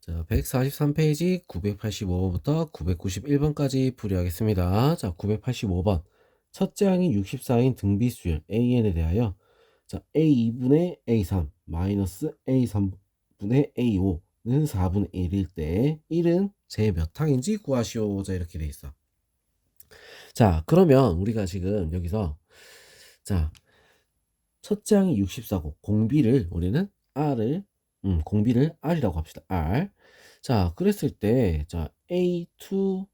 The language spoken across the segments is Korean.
자, 143페이지 985번부터 991번까지 풀이하겠습니다. 자, 985번. 첫째 항이 64인 등비수열 AN에 대하여 자, A2분의 A3 마이너스 A3분의 A5는 4분의 1일 때 1은 제 몇 항인지 구하시오. 자, 이렇게 돼 있어. 자, 그러면 우리가 지금 여기서 자, 첫째 항이 64고 공비를 우리는 공비를 R이라고 합시다. R. 자, 그랬을 때, 자, A2분의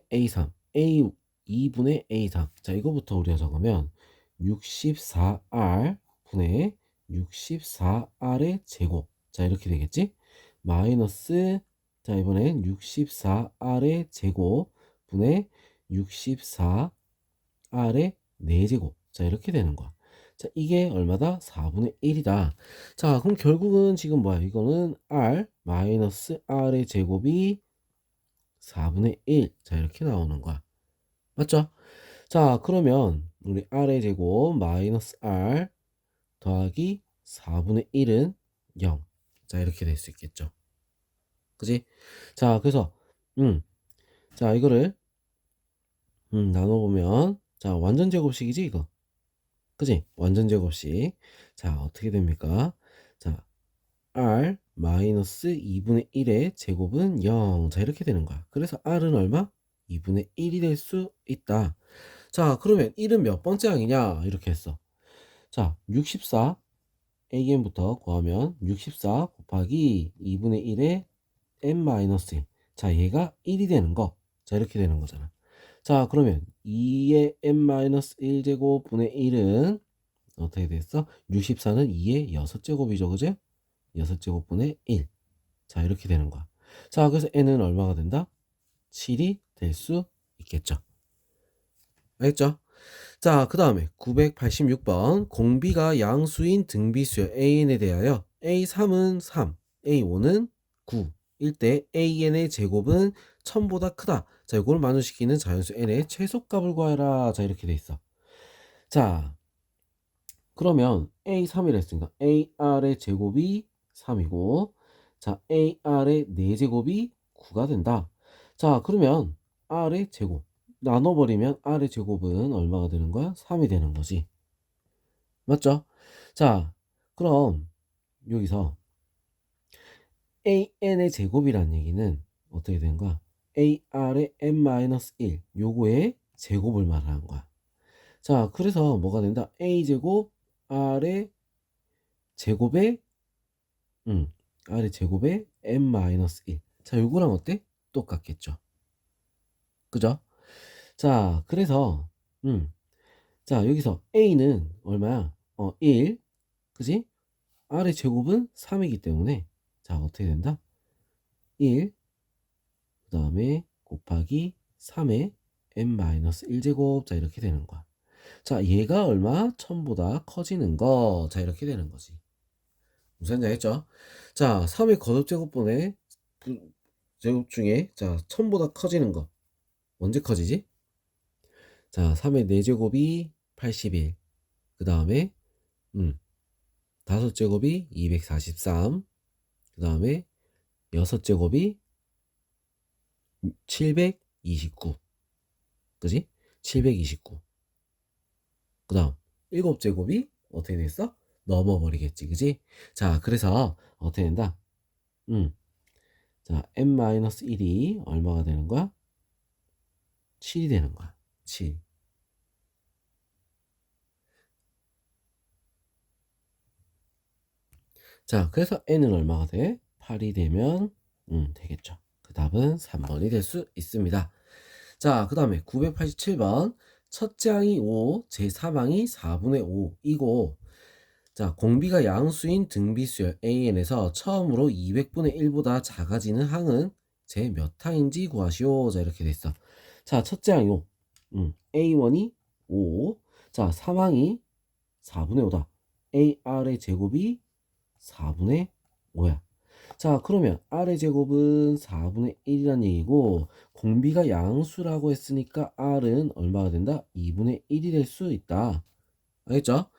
A3, A2분의 A3. 자, 이거부터 우리가 적으면 64R 분의 64R의 제곱. 자, 이렇게 되겠지? 마이너스, 자, 이번엔 64R의 제곱 분의 64R의 4제곱. 자, 이렇게 되는 거야. 자, 이게 얼마다? 4분의 1이다. 자, 그럼 결국은 지금 뭐야? 이거는 R 마이너스 R의 제곱이 4분의 1. 자, 이렇게 나오는 거야. 맞죠? 자, 그러면 우리 R의 제곱 마이너스 R 더하기 4분의 1은 0. 자, 이렇게 될 수 있겠죠. 그지? 자, 그래서 자, 이거를 나눠보면 자, 완전 제곱식이지 이거. 그지? 완전 제곱식. 자, 어떻게 됩니까? 자, R 마이너스 2분의 1의 제곱은 0. 자, 이렇게 되는 거야. 그래서 R은 얼마? 2분의 1이 될 수 있다. 자, 그러면 1은 몇 번째 항이냐? 이렇게 했어. 자, 64 AN부터 구하면 64 곱하기 2분의 1의 n 마이너스 1. 자, 얘가 1이 되는 거. 자, 이렇게 되는 거잖아. 자, 그러면 2의 n-1제곱 분의 1은 어떻게 됐어? 64는 2의 6제곱이죠. 그죠? 6제곱 분의 1. 자, 이렇게 되는 거야. 자, 그래서 n은 얼마가 된다? 7이 될 수 있겠죠. 알겠죠? 자, 그 다음에 986번. 공비가 양수인 등비수열 AN에 대하여 A3은 3, A5는 9. 일 때 AN의 제곱은 1000보다 크다. 자, 이걸 만족시키는 자연수 n의 최소값을 구하라. 자, 이렇게 돼 있어. 자, 그러면 A3이라 했으니까 AR의 제곱이 3이고 자, AR의 4제곱이 9가 된다. 자, 그러면 R의 제곱 나눠버리면 R의 제곱은 얼마가 되는 거야? 3이 되는 거지. 맞죠? 자, 그럼 여기서 AN의 제곱이란 얘기는 어떻게 되는 거야? AR의 n-1 요거의 제곱을 말하는 거야. 자, 그래서 뭐가 된다? A제곱 R의 제곱에 R의 제곱에 n-1. 자, 요거랑 어때? 똑같겠죠. 그죠? 자, 그래서 자, 여기서 A는 얼마야? 1. 그지? R의 제곱은 3이기 때문에 자, 어떻게 된다? 1 그 다음에 곱하기 3의 n-1제곱. 자, 이렇게 되는 거야. 자, 얘가 얼마? 1000보다 커지는 거. 자, 이렇게 되는 거지. 무슨 말 했죠? 자, 3의 거듭제곱분의 제곱 중에 자, 1000보다 커지는 거. 언제 커지지? 자, 3의 4제곱이 81. 그 다음에 5제곱이 243. 그 다음에 6제곱이 729. 그지? 729. 그 다음 7제곱이 어떻게 됐어? 넘어버리겠지. 그지? 자, 그래서 어떻게 된다? 자, n-1이 얼마가 되는 거야? 7이 되는 거야. 7. 자, 그래서 n은 얼마가 돼? 8이 되면 되겠죠. 그 답은 3번이 될 수 있습니다. 자, 그 다음에 987번. 첫째 항이 5, 제3항이 4분의 5 이고 자, 공비가 양수인 등비수열 AN에서 처음으로 200분의 1보다 작아지는 항은 제 몇 항인지 구하시오. 자, 이렇게 됐어. 자, 첫째 항이 5. A1이 5. 자, 3항이 4분의 5다. AR의 제곱이 4분의 5야. 자, 그러면 R의 제곱은 4분의 1이란 얘기고 공비가 양수라고 했으니까 R은 얼마가 된다? 2분의 1이 될 수 있다. 알겠죠?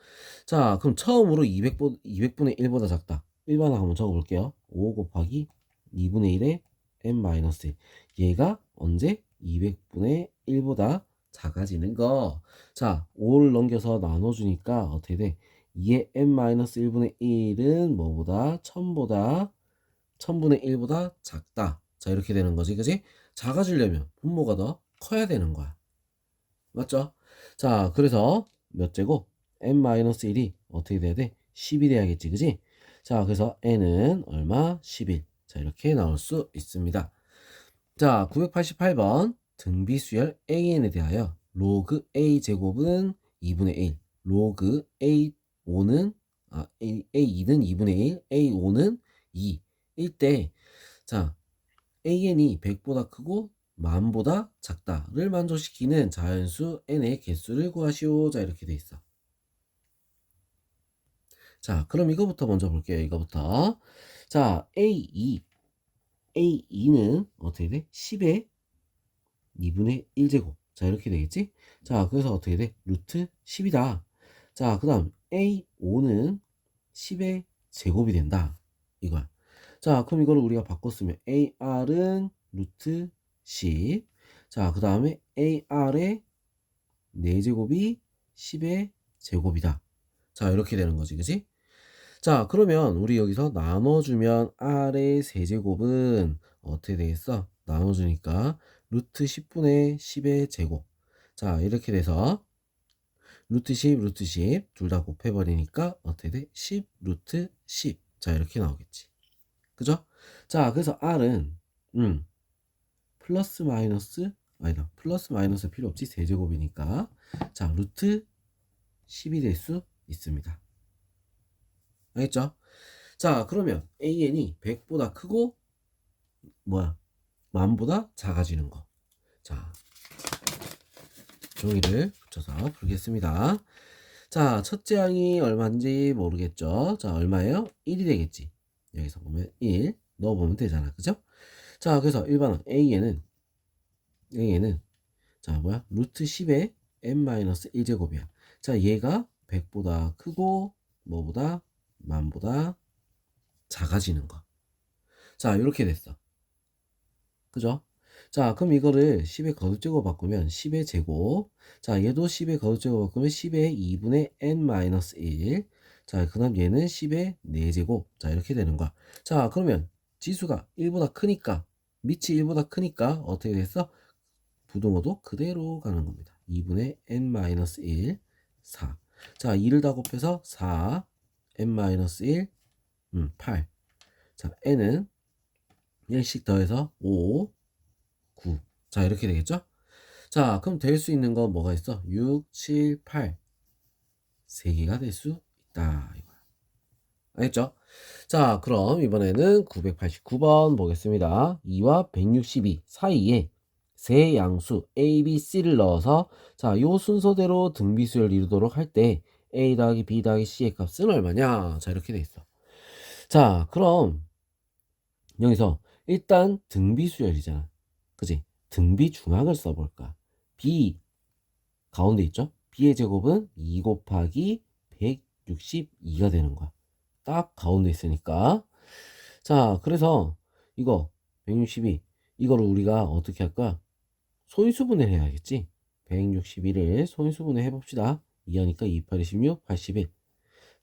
자, 그럼 처음으로 200분의 1보다 작다. 일반항 한번 적어볼게요. 5 곱하기 2분의 1에 n-1. 얘가 언제? 200분의 1보다 작아지는 거. 자, 5를 넘겨서 나눠주니까 어떻게 돼? 2의 n-1분의 1은 뭐보다? 1000분의 1보다 작다. 자, 이렇게 되는 거지. 그지? 작아지려면 분모가 더 커야 되는 거야. 맞죠? 자, 그래서 몇 제곱? n-1이 어떻게 돼야 돼? 10이 돼야겠지. 그지? 자, 그래서 n은 얼마? 11. 자, 이렇게 나올 수 있습니다. 자, 988번 등비수열 an에 대하여 로그 a 제곱은 2분의 1, 로그 a5는 a2는 2분의 1, a5는 2 일 때, 자, an이 100보다 크고 만보다 작다를 만족시키는 자연수 n의 개수를 구하시오. 자, 이렇게 돼 있어. 자, 그럼 이거부터 먼저 볼게요. 이거부터. 자, a2는 어떻게 돼? 10의 2분의 1제곱. 자, 이렇게 되겠지? 자, 그래서 어떻게 돼? 루트 10이다. 자, 그 다음 A5는 10의 제곱이 된다. 이거야. 자, 그럼 이거를 우리가 바꿨으면 AR은 루트 10. 자, 그 다음에 AR의 4제곱이 10의 제곱이다. 자, 이렇게 되는 거지. 그지? 자, 그러면 우리 여기서 나눠주면 R의 세제곱은 어떻게 되겠어? 나눠주니까 루트 10분의 10의 제곱. 자, 이렇게 돼서 루트 10, 루트 10 둘 다 곱해버리니까 어떻게 돼? 10 루트 10. 자, 이렇게 나오겠지. 그죠? 자, 그래서 R은 플러스 마이너스 아니다. 플러스 마이너스 필요 없지. 세제곱이니까. 자, 루트 10이 될 수 있습니다. 알겠죠? 자, 그러면 AN이 100보다 크고 뭐야? 만보다 작아지는 거. 자, 종이를 붙여서 풀겠습니다. 자, 첫째 항이 얼마인지 모르겠죠? 자, 얼마예요? 1이 되겠지. 여기서 보면 1 넣어보면 되잖아. 그죠? 자, 그래서 1번은 A에는 자, 뭐야? 루트 10의 n-1제곱이야. 자, 얘가 100보다 크고 뭐보다? 만보다 작아지는 거. 자, 이렇게 됐어. 그죠? 자, 그럼 이거를 10의 거듭제곱 바꾸면 10의 제곱. 자, 얘도 10의 거듭제곱 바꾸면 10의 2분의 n-1. 자, 그 다음 얘는 10의 4제곱. 자, 이렇게 되는 거야. 자, 그러면 지수가 1보다 크니까, 밑이 1보다 크니까 어떻게 됐어? 부등호도 그대로 가는 겁니다. 2분의 n-1, 4. 자, 2를 다 곱해서 4, n-1, 8. 자, n은 1씩 더해서 5, 9. 자, 이렇게 되겠죠? 자, 그럼 될 수 있는 건 뭐가 있어? 6, 7, 8. 3개가 될 수 있다. 이거야. 알겠죠? 자, 그럼 이번에는 989번 보겠습니다. 2와 162 사이에 세 양수 A, B, C를 넣어서 자, 요 순서대로 등비수열 이루도록 할 때 A 더하기 B 더하기 C의 값은 얼마냐? 자, 이렇게 돼 있어. 자, 그럼 여기서 일단 등비수열이잖아. 그지? 등비중앙을 써볼까? B 가운데 있죠? B의 제곱은 2 곱하기 162가 되는 거야. 딱 가운데 있으니까. 자, 그래서 이거 162 이거를 우리가 어떻게 할까? 소인수분해 해야겠지. 161을 소인수분해 해봅시다. 2하니까 2, 8, 26, 81.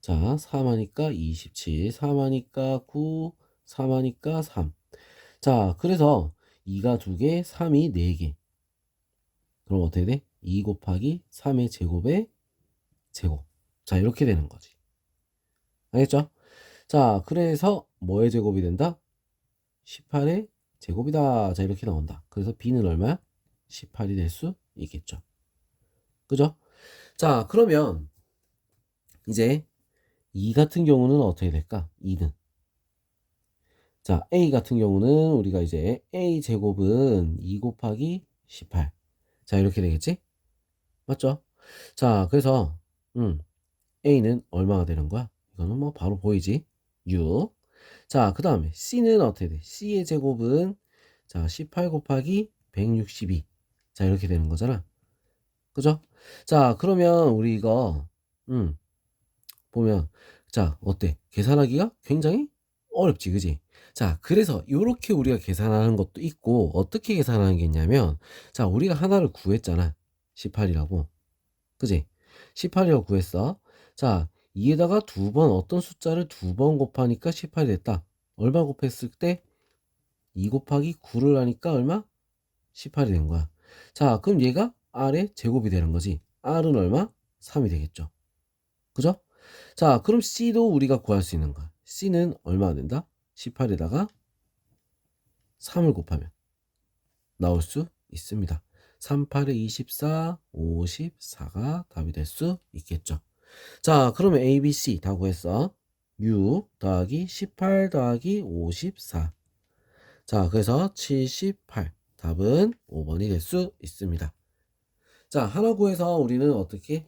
자, 3하니까 27, 3하니까 9, 3하니까 3. 자, 그래서 2가 2개, 3이 4개. 그럼 어떻게 돼? 2 곱하기 3의 제곱의 제곱. 자, 이렇게 되는 거지. 알겠죠? 자, 그래서 뭐의 제곱이 된다? 18의 제곱이다. 자, 이렇게 나온다. 그래서 B는 얼마야? 18이 될 수 있겠죠. 그죠? 자, 그러면 이제 2 같은 경우는 어떻게 될까? 2는. 자, A 같은 경우는 우리가 이제 A 제곱은 2 곱하기 18. 자, 이렇게 되겠지? 맞죠? 자, 그래서 A는 얼마가 되는 거야? 이거는 뭐 바로 보이지? 6. 자, 그 다음에 C는 어떻게 돼? C의 제곱은 자, 18 곱하기 162. 자, 이렇게 되는 거잖아. 그죠? 자, 그러면 우리 이거 보면 자, 어때? 계산하기가 굉장히 어렵지, 그지? 자, 그래서 요렇게 우리가 계산하는 것도 있고 어떻게 계산하는 게 있냐면 자, 우리가 하나를 구했잖아. 18이라고. 그지? 18이라고 구했어. 자, 이에다가 두 번 어떤 숫자를 두 번 곱하니까 18이 됐다. 얼마 곱했을 때? 2 곱하기 9를 하니까 얼마? 18이 된 거야. 자, 그럼 얘가 R의 제곱이 되는 거지. R은 얼마? 3이 되겠죠. 그죠? 자, 그럼 C도 우리가 구할 수 있는 거야. C는 얼마가 된다? 18에다가 3을 곱하면 나올 수 있습니다. 3, 8에 24, 54가 답이 될 수 있겠죠. 자, 그러면 A, B, C 다 구했어. 6 더하기 18 더하기 54. 자, 그래서 78. 답은 5번이 될 수 있습니다. 자, 하나 구해서 우리는 어떻게?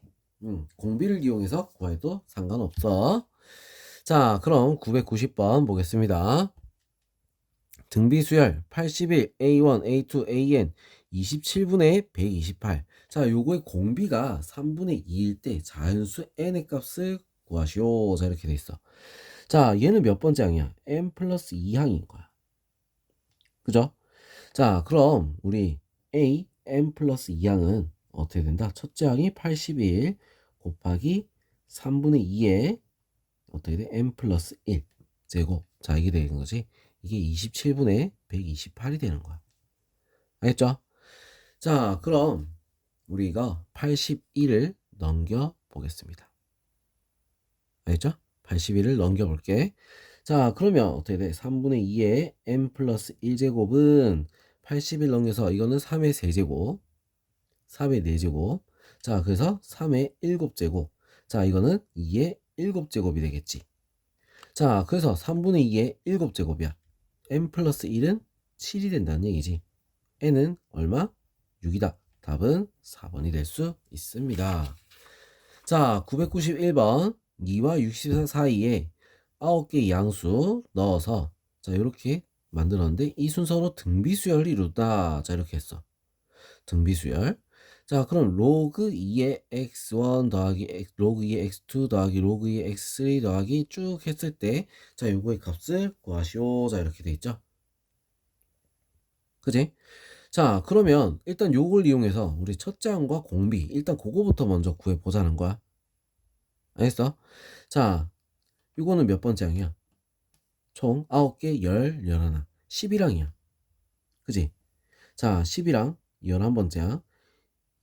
공비를 이용해서 구해도 상관없어. 자, 그럼 990번 보겠습니다. 등비수열 81, A1, A2, AN 27분의 128. 자, 요거의 공비가 3분의 2일 때 자연수 n의 값을 구하시오. 자, 이렇게 돼 있어. 자, 얘는 몇 번째 항이야? n 플러스 2항인 거야. 그죠? 자, 그럼 우리 A, n 플러스 2항은 어떻게 된다? 첫째 항이 81 곱하기 3분의 2에 어떻게 돼? n 플러스 1 제곱. 자, 이게 되는 거지. 이게 27분의 128이 되는 거야. 알겠죠? 자, 그럼 우리가 81을 넘겨 보겠습니다. 알겠죠? 81을 넘겨 볼게. 자, 그러면 어떻게 돼? 3분의 2의 n 플러스 1제곱은 80을 넘겨서 이거는 3의 세제곱, 3의 4제곱. 자, 그래서 3의 7제곱. 자, 이거는 2의 7제곱이 되겠지. 자, 그래서 3분의 2의 7제곱이야. n 플러스 1은 7이 된다는 얘기지. n은 얼마? 6이다. 답은 4번이 될 수 있습니다. 자, 991번 2와 64 사이에 9개의 양수 넣어서 자, 이렇게 만들었는데 이 순서로 등비수열을 이루다. 자, 이렇게 했어. 등비수열. 자, 그럼 로그 2의 x1 더하기 로그 2의 x2 더하기 로그 2의 x3 더하기 쭉 했을 때 자, 요거의 값을 구하시오. 자, 이렇게 돼 있죠. 그지? 자, 그러면 일단 요걸 이용해서 우리 첫째 항과 공비 일단 그거부터 먼저 구해 보자는 거야. 알겠어? 자, 요거는 몇 번째 항이야? 총 9개 11 11항이야. 그지? 자, 11항 11번째 항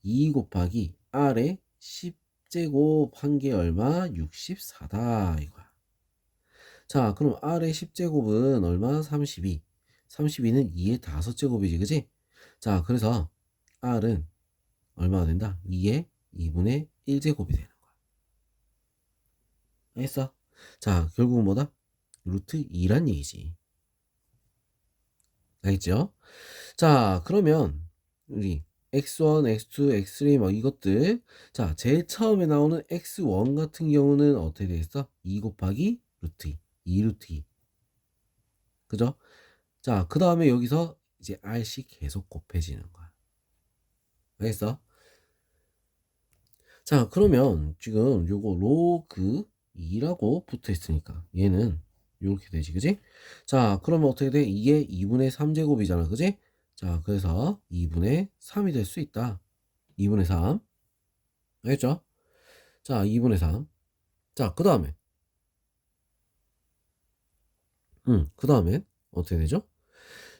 2 곱하기 R의 10제곱 한 개 얼마? 64다 이거야. 자, 그럼 R의 10제곱은 얼마? 32. 32는 2의 5제곱이지, 그지? 자, 그래서 R은 얼마가 된다? 2의 2분의 1제곱이 되는 거야. 알겠어? 자, 결국은 뭐다? 루트 2란 얘기지. 알겠죠? 자, 그러면 우리 x1, x2, x3 뭐 이것들 자, 제일 처음에 나오는 x1 같은 경우는 어떻게 되겠어? 2 곱하기 루트 2, 2 루트 2. 그죠? 자, 그 다음에 여기서 이제 r씩 계속 곱해지는 거야. 알겠어? 자, 그러면 지금 요거 로그 2라고 붙어 있으니까 얘는 이렇게 되지, 그지? 자, 그러면 어떻게 돼? 2의 2분의 3제곱이잖아, 그지? 자, 그래서 2분의 3이 될 수 있다. 2분의 3. 알겠죠? 자, 2분의 3. 자, 그 다음에 그 다음에 어떻게 되죠?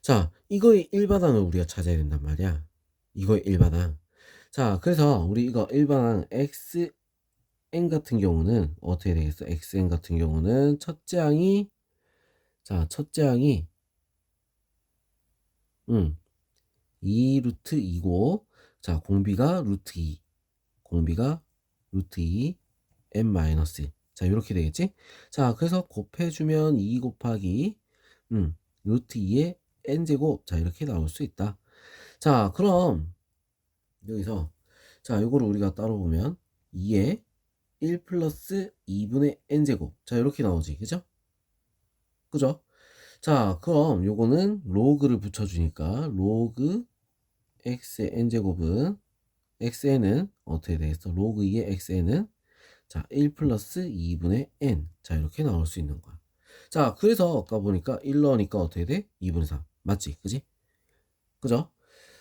자, 이거의 일반항을 우리가 찾아야 된단 말이야. 이거의 일반항. 자, 그래서 우리 이거 일반항 xn 같은 경우는 어떻게 되겠어? xn 같은 경우는 첫째 항이 자, 첫째 항이 2 루트 2고 자, 공비가 루트 2. 공비가 루트 2 n 마이너스 1. 자, 이렇게 되겠지? 자, 그래서 곱해주면 2 곱하기 루트 2의 n제곱. 자, 이렇게 나올 수 있다. 자, 그럼 여기서 자, 요거를 우리가 따로 보면 2의 1 플러스 2분의 n제곱. 자, 이렇게 나오지. 그죠? 그죠? 자, 그럼 요거는 로그를 붙여주니까 로그 x의 n제곱은 xn은 어떻게 되겠어? 로그 2의 xn은 자, 1 플러스 2분의 n. 자, 이렇게 나올 수 있는 거야. 자, 그래서 아까 보니까 1 넣으니까 어떻게 돼? 2분의 3. 맞지? 그지? 그죠?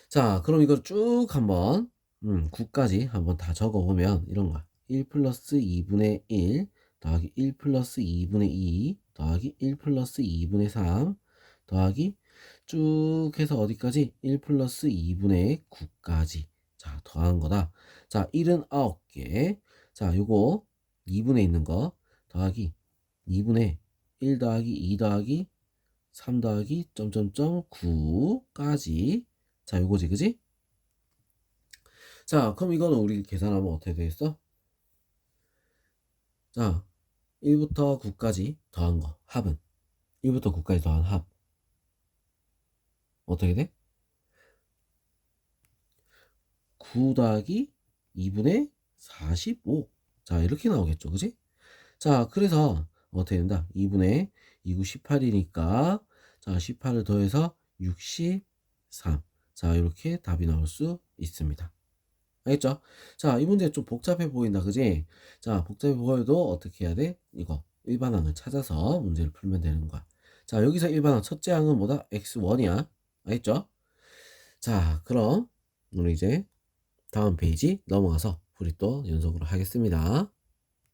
자, 그럼 이걸 쭉 한번 9까지 한번 다 적어보면 이런 거야. 1 플러스 2분의 1 더하기 1 플러스 2분의 2 더하기 1 플러스 2분의 3 더하기 쭉 해서 어디까지? 1 플러스 2분의 9까지. 자, 더한 거다. 자, 1은 9개. 자, 요거 2분에 있는 거 더하기 2분의 1 더하기 2 더하기 3 더하기 점점점 9까지. 자, 요거지, 그지? 자, 그럼 이거는 우리 계산하면 어떻게 되겠어? 자, 1부터 9까지 더한 거, 합은. 1부터 9까지 더한 합. 어떻게 돼? 9 더하기 2분의 45. 자, 이렇게 나오겠죠, 그지? 자, 그래서 어떻게 된다? 2분의 2구 18이니까, 자, 18을 더해서 63. 자, 이렇게 답이 나올 수 있습니다. 알겠죠? 자, 이 문제 좀 복잡해 보인다, 그지? 자, 복잡해 보여도 어떻게 해야 돼? 이거 일반항을 찾아서 문제를 풀면 되는 거야. 자, 여기서 일반항 첫째 항은 뭐다? x1이야. 알겠죠? 자, 그럼 우리 이제 다음 페이지 넘어가서 우리 또 연속으로 하겠습니다.